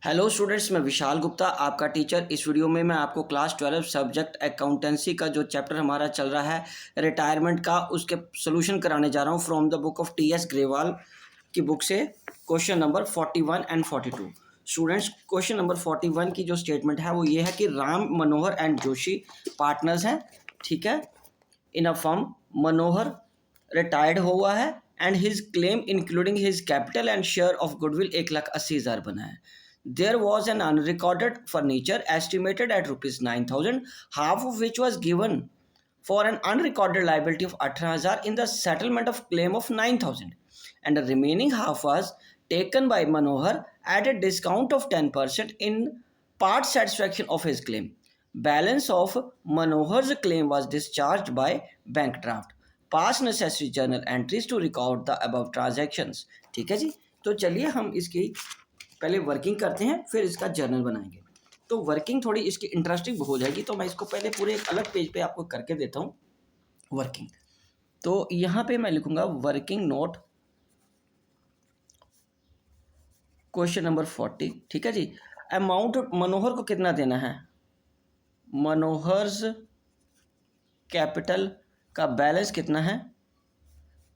Hello students, मैं विशाल गुप्ता आपका teacher. इस वीडियो में मैं आपको क्लास 12 सब्जेक्ट अकाउंटेंसी का जो चैप्टर हमारा चल रहा है रिटायरमेंट का, उसके सोल्यूशन कराने जा रहा हूँ from the book of T S Grewal की बुक से। Question number 41 and 42। Students, question number 41 की जो स्टेटमेंट है वो ये है कि राम मनोहर एंड जोशी पार्टनर्स हैं, ठीक है, इन अ फर्म। मनोहर रिटायर्ड हुआ है and his claim including his capital and share of goodwill 1,80,000 बना है। There was an unrecorded furniture estimated at rupees 9,000, half of which was given for an unrecorded liability of 18,000 in the settlement of claim of 9,000, and the remaining half was taken by Manohar at a discount of 10% in part satisfaction of his claim. Balance of Manohar's claim was discharged by bank draft. Pass necessary journal entries to record the above transactions. ठीक है जी। तो चलिए हम इसकी पहले working करते हैं, फिर इसका जर्नल बनाएंगे। तो वर्किंग थोड़ी इसकी इंटरेस्टिंग हो जाएगी, तो मैं इसको पहले पूरे एक अलग पेज पे आपको करके देता हूँ वर्किंग। तो यहाँ पे मैं लिखूंगा वर्किंग नोट क्वेश्चन नंबर 40, ठीक है जी। अमाउंट मनोहर को कितना देना है, मनोहर्स कैपिटल का बैलेंस कितना है,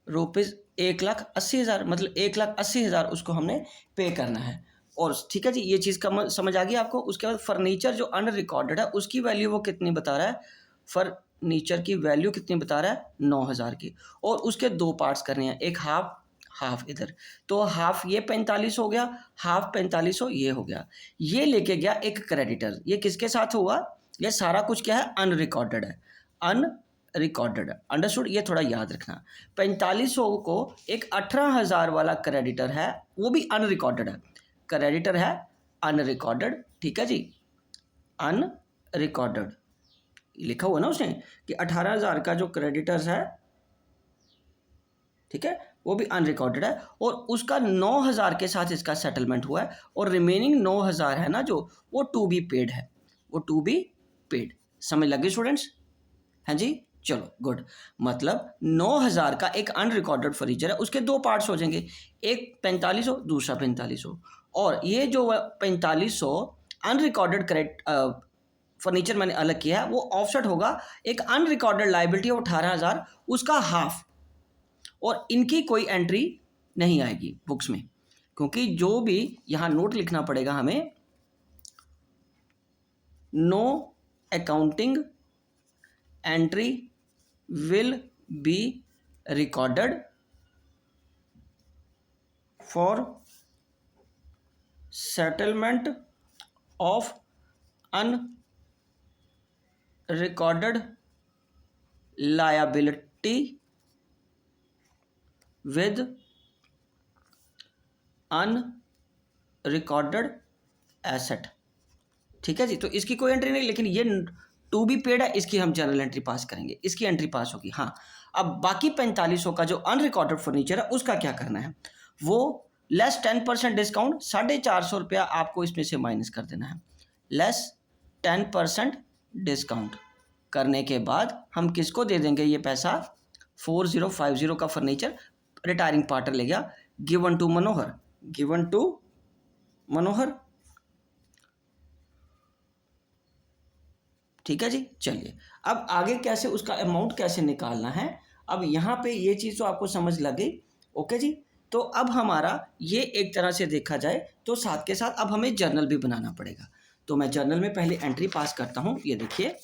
रुपीज़ 1,80,000, मतलब 1,80,000 उसको हमने पे करना है। और ठीक है जी, ये चीज़ का समझ आ गई आपको। उसके बाद फर्नीचर जो अनरिकॉर्डेड है उसकी वैल्यू वो कितनी बता रहा है, फर्नीचर की वैल्यू कितनी बता रहा है, 9,000 की। और उसके दो पार्ट्स करने हैं, एक हाफ हाफ इधर, तो हाफ ये 45 हो गया, हाफ 45 ये हो गया। ये लेके गया एक क्रेडिटर, ये किसके साथ हुआ, ये सारा कुछ क्या है, अनरिकॉर्डेड है, अनरिकॉर्डेड, अंडरस्टूड। ये थोड़ा याद रखना। 4500 को एक 18,000 वाला क्रेडिटर है, वो भी अनरिकॉर्डेड है, क्रेडिटर है अनरिकॉर्डेड, ठीक है जी, अनरिकॉर्डेड लिखा हुआ ना उसने कि 18,000 का जो क्रेडिटर्स है, ठीक है, वो भी अनरिकॉर्डेड है। और उसका 9,000 के साथ इसका सेटलमेंट हुआ है, और रिमेनिंग 9,000 है ना जो, वो टू बी पेड है, वो टू बी पेड। समझ लगे स्टूडेंट्स? हैं जी, चलो गुड। मतलब 9,000 का एक अनरिकॉर्डेड फर्नीचर है, उसके दो पार्ट्स हो जाएंगे, एक 4500, दूसरा 4500। और ये जो 4500 अनरिकॉर्डेड क्रेडिट फर्नीचर मैंने अलग किया है, वो ऑफसेट होगा एक अनरिकॉर्डेड लाइबिलिटी ऑफ 18,000, उसका हाफ। और इनकी कोई एंट्री नहीं आएगी बुक्स में, क्योंकि जो भी यहाँ नोट लिखना पड़ेगा हमें, no accounting entry will be recorded for settlement of unrecorded liability with unrecorded asset। ठीक है जी, तो इसकी कोई एंट्री नहीं, लेकिन ये टू बी पेड है, इसकी हम जर्नल एंट्री पास करेंगे, इसकी एंट्री पास होगी। हाँ, अब बाकी 4500 का जो अनरिकॉर्डेड फर्नीचर है उसका क्या करना है, वो लेस 10% डिस्काउंट, 450 रुपया आपको इसमें से माइनस कर देना है। लेस 10% डिस्काउंट करने के बाद हम किसको दे देंगे ये पैसा, 4050 का फर्नीचर रिटायरिंग पार्टनर ले गया, given to Manohar, given to Manohar. ठीक है जी, चलिए अब आगे कैसे उसका अमाउंट कैसे निकालना है। अब यहाँ पे ये चीज़ तो आपको समझ लग गई, ओके जी। तो अब हमारा ये एक तरह से देखा जाए तो साथ के साथ अब हमें जर्नल भी बनाना पड़ेगा। तो मैं जर्नल में पहले एंट्री पास करता हूँ। ये देखिए,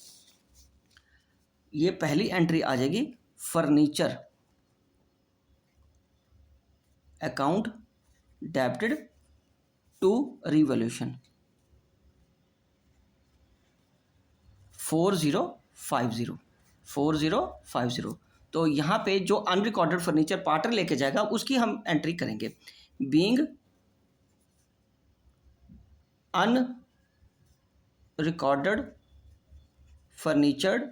ये पहली एंट्री आ जाएगी, furniture account debited to revaluation 4050। तो यहाँ पे जो अनरिकॉर्डेड फर्नीचर पार्टनर लेके जाएगा उसकी हम एंट्री करेंगे, being unrecorded furniture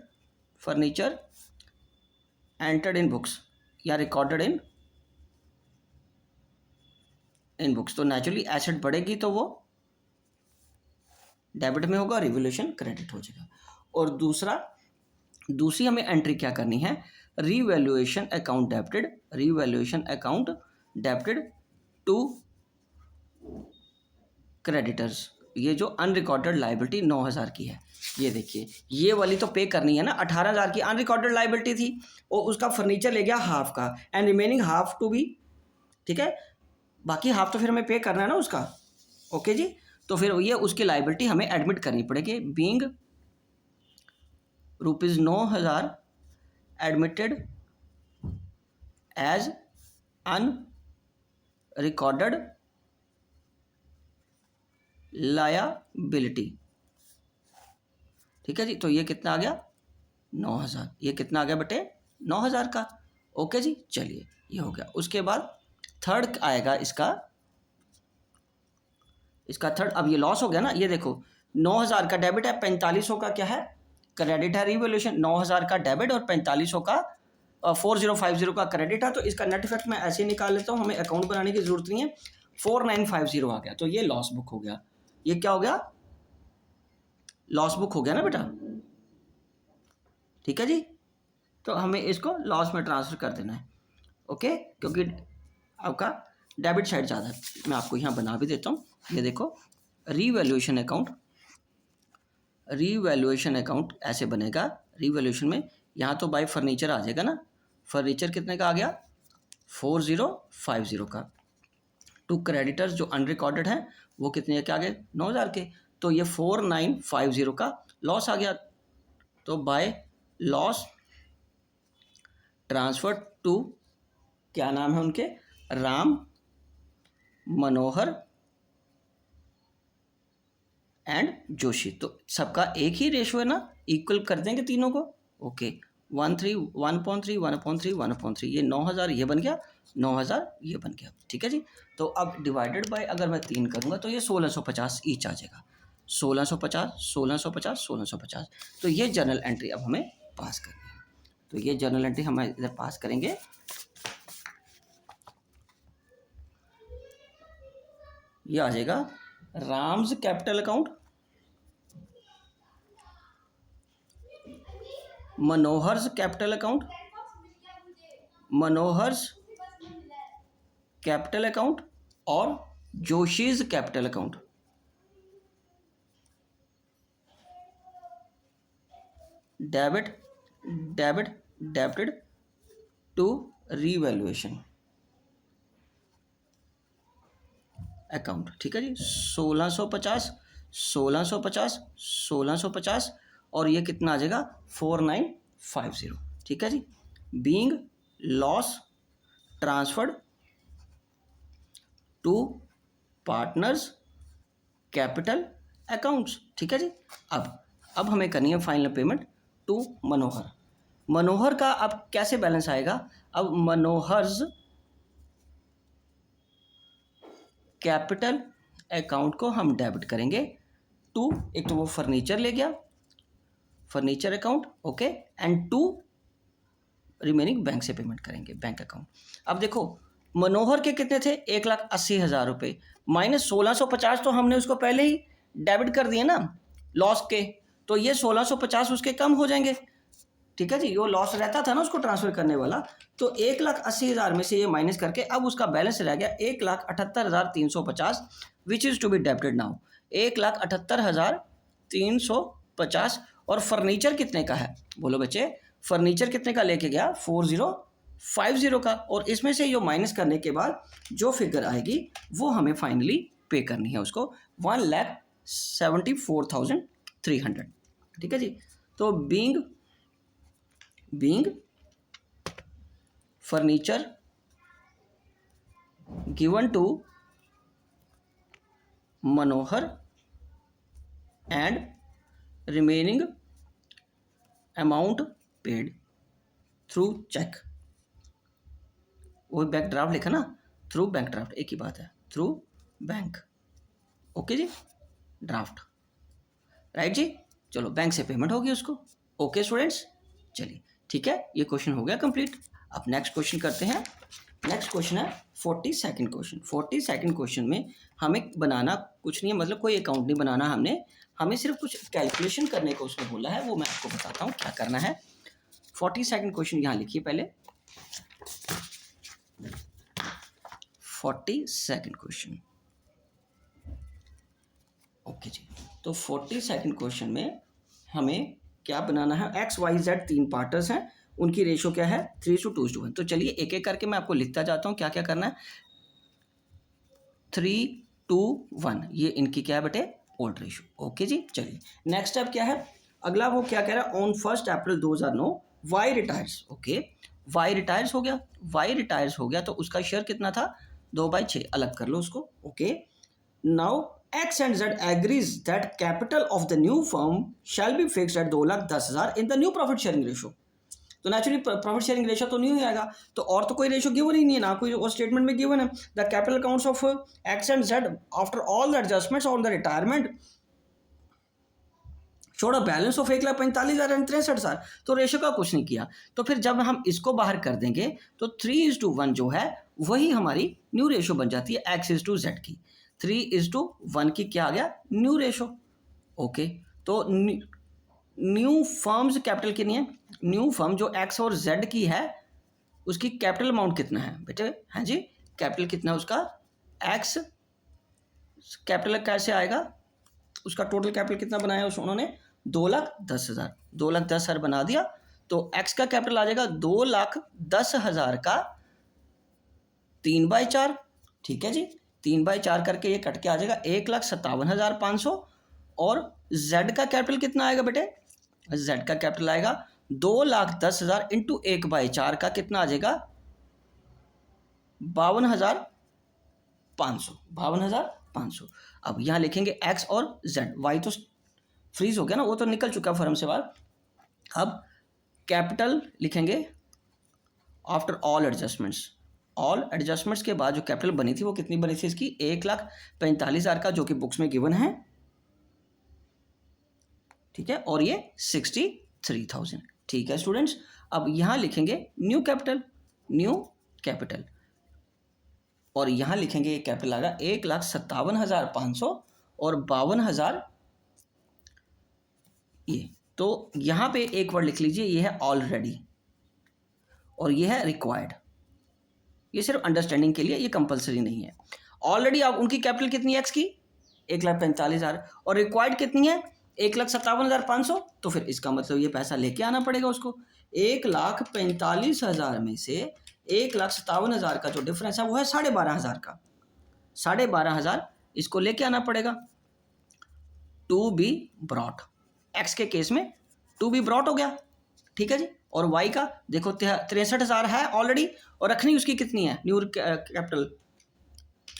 entered in books या रिकॉर्डेड इन बुक्स। तो नेचुरली एसेट बढ़ेगी तो वो डेबिट में होगा, रिवॉल्यूशन क्रेडिट हो जाएगा। और दूसरी हमें एंट्री क्या करनी है, revaluation account debited, revaluation account debited to creditors, ये जो अनरिकॉर्डेड लाइबिलिटी 9,000 की है, ये देखिए ये वाली तो पे करनी है ना। 18,000 की अनरिकॉर्डेड लाइबिलिटी थी और उसका फर्नीचर ले गया हाफ का, and remaining half to be, ठीक है, बाकी हाफ तो फिर हमें पे करना है ना उसका। ओके जी, तो फिर ये उसकी लाइबिलिटी हमें एडमिट करनी पड़ेगी। Being ₹9,000 admitted as unrecorded liability, ठीक है जी। तो ये कितना आ गया 9,000, ये कितना आ गया बेटे 9,000 का। ओके जी, चलिए ये हो गया। उसके बाद थर्ड आएगा इसका थर्ड। अब ये लॉस हो गया ना, ये देखो 9,000 का डेबिट है, 4500 का क्या है क्रेडिट है, रिवैल्यूएशन। 9,000 का डेबिट और 4500 का 4050 का क्रेडिट है। तो इसका नेट इफेक्ट मैं ऐसे ही निकाल लेता हूँ, हमें अकाउंट बनाने की जरूरत नहीं है। 4950 आ गया, तो ये लॉस बुक हो गया। ये क्या हो गया, लॉस बुक हो गया ना बेटा, ठीक है जी। तो हमें इसको लॉस में ट्रांसफर कर देना है। ओके, क्योंकि आपका डेबिट साइड ज़्यादा है। मैं आपको यहाँ बना भी देता हूँ, ये देखो रीवैल्यूएशन अकाउंट ऐसे बनेगा। रीवैल्यूएशन में यहाँ तो बाय फर्नीचर आ जाएगा ना, फर्नीचर कितने का आ गया 4050 का। टू क्रेडिटर्स जो अनरिकॉर्डेड हैं वो कितने के आ गए 9,000 के। तो ये 4950 का लॉस आ गया। तो बाय लॉस ट्रांसफर टू, क्या नाम है उनके, राम मनोहर एंड जोशी। तो सबका एक ही रेशो है ना, इक्वल कर देंगे तीनों को। ओके, 1/3 1/3 1/3 1/3, ये 9,000 ये बन गया, 9,000 ये बन गया, ठीक है जी। तो अब डिवाइडेड बाय अगर मैं 3 करूँगा तो ये 1650 ईच आ जाएगा। 1650 1650 1650। तो ये जर्नल एंट्री अब हमें पास करनी है। तो ये जर्नल एंट्री हम इधर पास करेंगे। ये आ जाएगा Ram's capital account, Manohar's capital account, Manohar's capital account और Joshi's capital account. Debited to revaluation account, ठीक है जी। 1650 1650 1650 और ये कितना आ जाएगा 4950, ठीक है जी। Being loss transferred to partners capital accounts, ठीक है जी। अब हमें करनी है फाइनल पेमेंट टू मनोहर का अब कैसे बैलेंस आएगा। अब मनोहर्स कैपिटल अकाउंट को हम डेबिट करेंगे टू, एक तो वो फर्नीचर ले गया, furniture account, okay, and to remaining bank से पेमेंट करेंगे, बैंक अकाउंट। अब देखो मनोहर के कितने थे 1,80,000 रुपये, माइनस 1650 तो हमने उसको पहले ही डेबिट कर दिए ना लॉस के, तो ये 1650 उसके कम हो जाएंगे, ठीक है जी। वो लॉस रहता था ना उसको ट्रांसफर करने वाला, तो 1,80,000 में से ये माइनस करके अब उसका बैलेंस रह गया 1,78,350 which is to be debited now. 1,78,350 और फर्नीचर कितने का है बोलो बच्चे, फर्नीचर कितने का लेके गया 4050 का, और इसमें से ये माइनस करने के बाद जो फिगर आएगी वो हमें फाइनली पे करनी है उसको 1,74,300, ठीक है जी। तो being furniture given to Manohar and remaining amount paid through check, वो बैंक ड्राफ्ट लिखा ना, थ्रू बैंक ड्राफ्ट एक ही बात है, थ्रू बैंक, ओके जी, ड्राफ्ट, राइट जी। चलो बैंक से पेमेंट होगी उसको। ओके स्टूडेंट्स, चलिए ठीक है, ये क्वेश्चन हो गया कंप्लीट। अब नेक्स्ट क्वेश्चन करते हैं। नेक्स्ट क्वेश्चन है 42nd क्वेश्चन। 42nd क्वेश्चन में हमें बनाना कुछ नहीं है, मतलब कोई अकाउंट नहीं बनाना हमें सिर्फ कुछ कैलकुलेशन करने को उसने बोला है, वो मैं आपको बताता हूँ क्या करना है। 42nd क्वेश्चन यहाँ लिखिए पहले। 42nd क्वेश्चन, ओके जी, तो 42nd क्वेश्चन में हमें क्या बनाना है, एक्स वाई जेड 3 पार्टनर्स हैं, उनकी रेशो क्या है 3:2:1। तो चलिए एक एक करके मैं आपको लिखता जाता हूँ क्या क्या करना है। 3:2:1 ये इनकी क्या है बेटे, ओल्ड रेशो। ओके जी, चलिए नेक्स्ट स्टेप क्या है, अगला वो क्या कह रहा है, on 1 April 2009 Y retires. Okay, Y retires हो गया, वाई रिटायर्स हो गया तो उसका शेयर कितना था 2/6, अलग कर लो उसको। Okay, now X and Z agrees that capital of the new firm shall be fixed at 2,10,000 in the new profit sharing ratio। तो नेचुरली प्रॉफिट शेयरिंग रेशियो तो नहीं हो जाएगा, तो और तो कोई रेशियो गिवन ही नहीं है, ना कोई और स्टेटमेंट में गिवन है। The capital accounts of x and Z after all the adjustments on the retirement छोड़ा बैलेंस ऑफ 1,45,063,000। तो रेशियो का कुछ नहीं किया, तो फिर जब हम इसको बाहर कर देंगे तो 3:1 जो है वही हमारी न्यू रेशियो बन जाती है X:Z की। 3:1 की क्या आ गया, न्यू रेशियो। ओके, तो न्यू फर्म्स कैपिटल कितनी है, न्यू फर्म जो एक्स और जेड की है उसकी कैपिटल अमाउंट कितना है बेटे, हाँ जी, कैपिटल कितना है उसका, एक्स कैपिटल कैसे आएगा, उसका टोटल कैपिटल कितना बनाया उन्होंने 2,10,000, 2,10,000 बना दिया, तो एक्स का कैपिटल आ जाएगा 2,10,000 का 3/4। ठीक है जी, 3/4 करके ये कट के आ जाएगा 1,57,500। और जेड का कैपिटल कितना आएगा बेटे, जेड का कैपिटल आएगा 2,10,000 इंटू 1/4 का कितना आ जाएगा 52,500, 52,500। अब यहाँ लिखेंगे एक्स और जेड, वाई तो फ्रीज हो गया ना, वो तो निकल चुका फर्म से बाहर। अब कैपिटल लिखेंगे after all adjustments, all adjustments के बाद जो कैपिटल बनी थी वो कितनी बनी थी इसकी 1,45,000 का, जो कि बुक्स में गिवन है। ठीक है, और ये 63,000। ठीक है स्टूडेंट्स, अब यहाँ लिखेंगे न्यू कैपिटल, न्यू कैपिटल, और यहाँ लिखेंगे ये कैपिटल आएगा 1,57,500 और 52,000 ये। तो यहाँ पे एक वर्ड लिख लीजिए, ये है ऑलरेडी और ये है रिक्वायर्ड। ये सिर्फ अंडरस्टैंडिंग के लिए, ये कंपलसरी नहीं है। ऑलरेडी आप उनकी कैपिटल कितनी है एक्स की 1,45,000 और रिक्वायर्ड कितनी है 1,57,500, तो फिर इसका मतलब ये पैसा लेके आना पड़ेगा उसको। 1,45,000 में से 1,57,000 का जो डिफरेंस है वो है 12,500 का, 12,500 इसको लेके आना पड़ेगा। टू बी ब्रॉट, एक्स के केस में टू बी ब्रॉट हो गया। ठीक है जी, और वाई का देखो 63,000 है ऑलरेडी, और रखनी उसकी कितनी है न्यू कैपिटल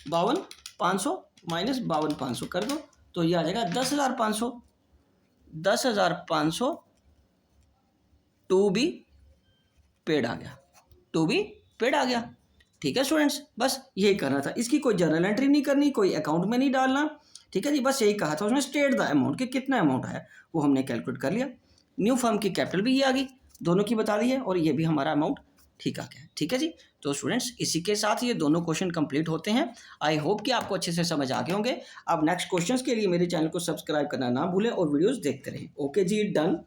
52,500 माइनस 52,500 कर दो, तो ये आ जाएगा 10,500, 10,500 टू बी पेड आ गया, टू बी पेड आ गया। ठीक है स्टूडेंट्स, बस यही करना था, इसकी कोई जर्नल एंट्री नहीं करनी, कोई अकाउंट में नहीं डालना। ठीक है जी, बस यही कहा था उसने, स्टेट द अमाउंट कि कितना अमाउंट है वो हमने कैलकुलेट कर लिया। न्यू फर्म की कैपिटल भी ये आ गई, दोनों की बता दी है, और ये भी हमारा अमाउंट ठीक आ गया। ठीक है जी, तो स्टूडेंट्स इसी के साथ ये दोनों क्वेश्चन कंप्लीट होते हैं। आई होप कि आपको अच्छे से समझ आ गए होंगे। अब नेक्स्ट क्वेश्चंस के लिए मेरे चैनल को सब्सक्राइब करना ना भूलें और वीडियोस देखते रहें। ओके जी, डन।